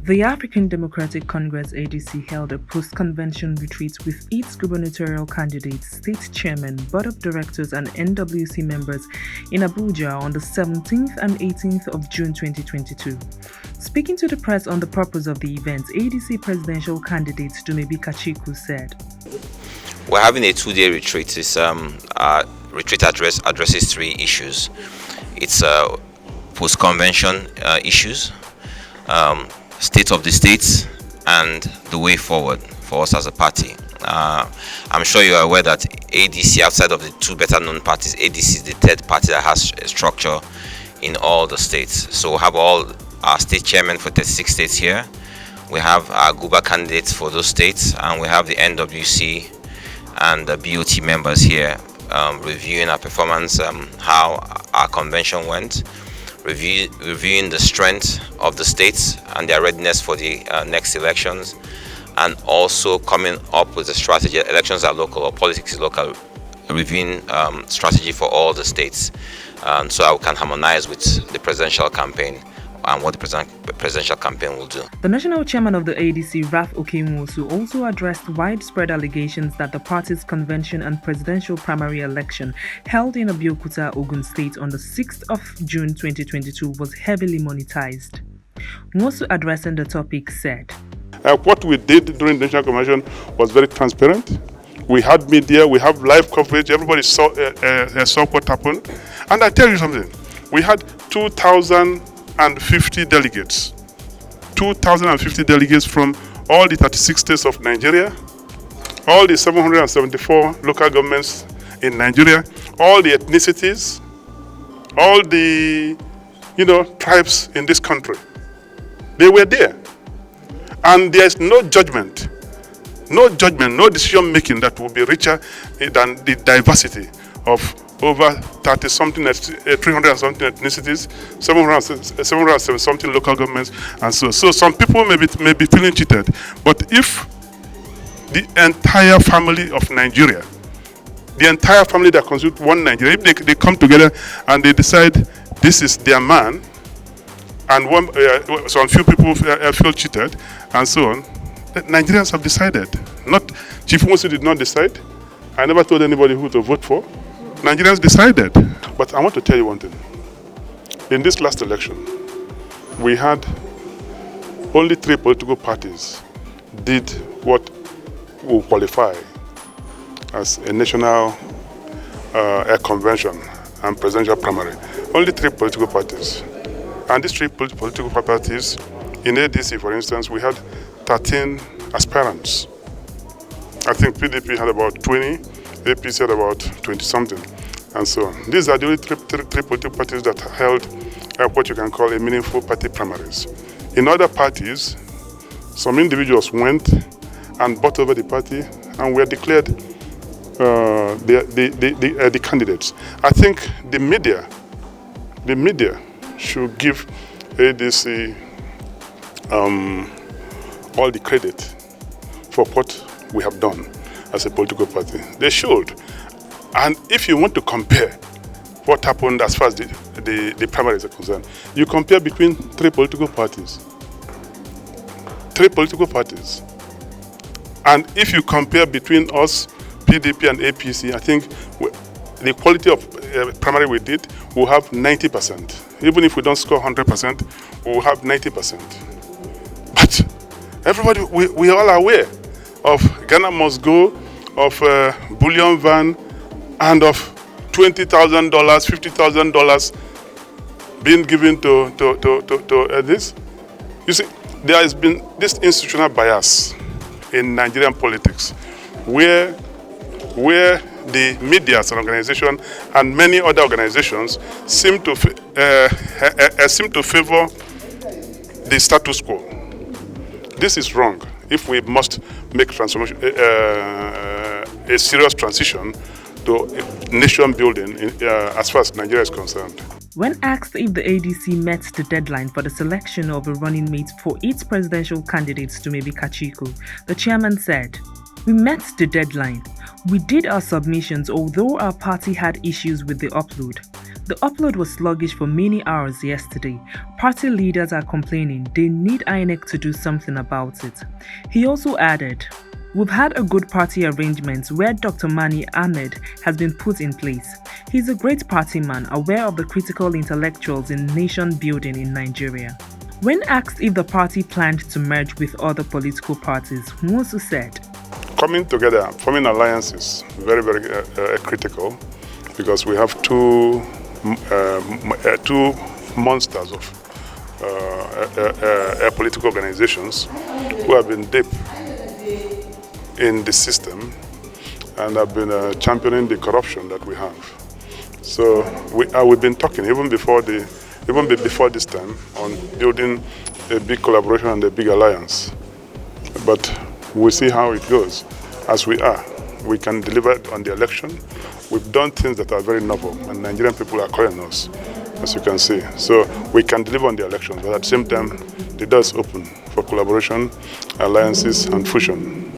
The African Democratic Congress ADC held a post-convention retreat with its gubernatorial candidates, state chairmen, board of directors and NWC members in Abuja on the 17th and 18th of June 2022. Speaking to the press on the purpose of the event, ADC presidential candidate Dumebi Kachiku said, "We're having a two-day retreat. This retreat addresses three issues. It's post-convention issues, state of the states, and the way forward for us as a party. I'm sure you are aware that ADC, outside of the two better-known parties, ADC is the third party that has a structure in all the states. So we have all our state chairmen for 36 states here. We have our Guba candidates for those states, and we have the NWC and the BOT members here reviewing our performance, how our convention went, reviewing the strength of the states and their readiness for the next elections, and also coming up with a strategy. Elections are local, or politics is local, reviewing strategy for all the states, so I can harmonize with the presidential campaign and what the presidential campaign will do." The national chairman of the ADC, Raf Okemwosu, also addressed widespread allegations that the party's convention and presidential primary election held in Abuja, Ogun State on the 6th of June 2022 was heavily monetized. Nwosu, addressing the topic, said, "What we did during the national convention was very transparent. We had media, we have live coverage, everybody saw what happened. And I tell you something, we had 2,050 delegates. 2,050 delegates from all the 36 states of Nigeria, all the 774 local governments in Nigeria, all the ethnicities, all the tribes in this country. They were there. And there's no judgment, no decision making that will be richer than the diversity of over 30-something, 300-something ethnicities, 700-something local governments, and so some people may be feeling cheated. But if the entire family of Nigeria, the entire family that constitutes one Nigeria, if they come together and they decide this is their man, and some few people feel cheated, and so on, the Nigerians have decided. Not Chief Nwosu did not decide. I never told anybody who to vote for. Nigerians decided. But I want to tell you one thing. In this last election, we had only 3 political parties did what will qualify as a national convention and presidential primary. Only 3 political parties. And these 3 political parties, in ADC, for instance, we had 13 aspirants. I think PDP had about 20, APC had about 20-something, and so on. These are the only three political parties that held what you can call a meaningful party primaries. In other parties, some individuals went and bought over the party and were declared the candidates. I think the media should give ADC all the credit for what we have done as a political party. They should. And if you want to compare what happened as far as the primaries are concerned, you compare between 3 political parties. 3 political parties. And if you compare between us, PDP and APC, I think the quality of primary we did will have 90%. Even if we don't score 100%, we will have 90%. But everybody, we are all aware of Ghana Must Go, of bullion van, and of $20,000, $50,000 being given to this. You see, there has been this institutional bias in Nigerian politics, where the media as an organization and many other organizations seem to favor the status quo. This is wrong. If we must make transformation, a serious transition to nation building as far as Nigeria is concerned. When asked if the ADC met the deadline for the selection of a running mate for its presidential candidates Dumebi Kachiku, the chairman said, "We met the deadline. We did our submissions, although our party had issues with the upload. The upload was sluggish for many hours yesterday. Party leaders are complaining they need INEC to do something about it. He also added, "We've had a good party arrangement where Dr. Mani Ahmed has been put in place. He's a great party man, aware of the critical intellectuals in nation building in Nigeria." When asked if the party planned to merge with other political parties, Nwosu said, "Coming together, forming alliances, very, very critical, because we have two monsters of political organizations who have been deep in the system and have been championing the corruption that we have. So we've been talking even before this time on building a big collaboration and a big alliance. But we'll see how it goes. As we are, we can deliver on the election. We've done things that are very novel, and Nigerian people are calling us, as you can see. So we can deliver on the election, but at the same time, the doors open for collaboration, alliances, and fusion.